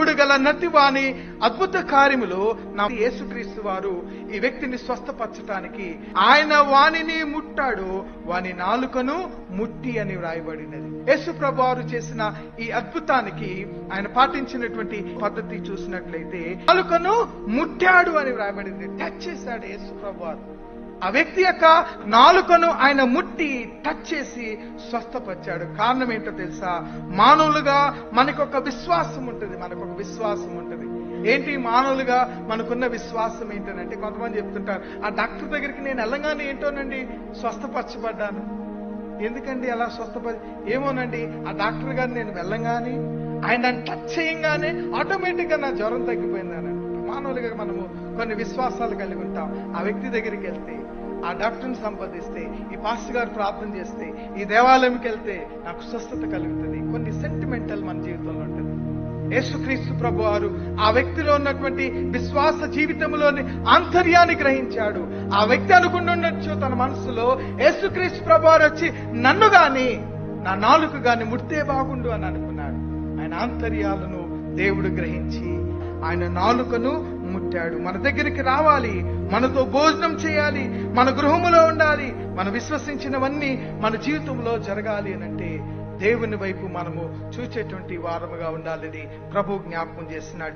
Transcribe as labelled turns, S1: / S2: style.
S1: నవ్వుడు గల నటివాని అద్భుత కార్యములో నా యేసుక్రీస్తు వారు ఈ వ్యక్తిని స్వస్థపరచటానికి ఆయన వానిని ముట్టాడు, వాని నాలుకను ముట్టి అని వ్రాయబడినది. యేసు ప్రభు వారు చేసిన ఈ అద్భుతానికి ఆయన పాటించినటువంటి పద్ధతి చూసినట్లయితే నాలుకను ముట్టాడు అని వ్రాయబడింది. టచ్ చేశాడు యేసు ప్రభు వారు. ఆ వ్యక్తి యొక్క నాలుకను ఆయన ముట్టి టచ్ చేసి స్వస్థపరిచాడు. కారణం ఏంటో తెలుసా? మానవులుగా మనకొక విశ్వాసం ఉంటుంది. ఏంటి మానవులుగా మనకున్న విశ్వాసం ఏంటంటే, కొంతమంది చెప్తుంటారు, ఆ డాక్టర్ దగ్గరికి నేను వెళ్ళగానే ఏంటోనండి స్వస్థపరచబడ్డాను. ఎందుకండి అలా ఏమోనండి, ఆ డాక్టర్ గారు నేను వెళ్ళగానే ఆయన టచ్ చేయంగానే ఆటోమేటిక్ గా నా జ్వరం తగ్గిపోయిందని. మానవులుగా మనము కొన్ని విశ్వాసాలు కలిగి ఉంటాం. ఆ వ్యక్తి దగ్గరికి వెళ్తే, ఆ డాక్టర్ని సంపాదిస్తే, ఈ పాస్టర్ గారు ప్రార్థన చేస్తే, ఈ దేవాలయంకి వెళ్తే నాకు స్వస్థత కలుగుతుంది. కొన్ని సెంటిమెంటల్ మన జీవితంలో ఉంటుంది. యేసుక్రీస్తు ప్రభు వారు ఆ వ్యక్తిలో ఉన్నటువంటి విశ్వాస జీవితంలోని ఆంతర్యాన్ని గ్రహించాడు. ఆ వ్యక్తి అనుకుంటుండొచ్చు తన మనసులో, యేసుక్రీస్తు ప్రభు వారు వచ్చి నన్ను గాని నా నాలుక గాని ముడితే బాగుండు అని అనుకున్నాడు. ఆయన ఆంతర్యాలను దేవుడు గ్రహించి ఆయన నాలుకను ముట్టాడు. మన దగ్గరికి రావాలి, మనతో భోజనం చేయాలి, మన గృహములో ఉండాలి, మనం విశ్వసించినవన్నీ మన జీవితంలో జరగాలి అనంటే దేవుని వైపు మనము చూచేటువంటి వారముగా ఉండాలని ప్రభు జ్ఞాపకం చేస్తున్నాడు.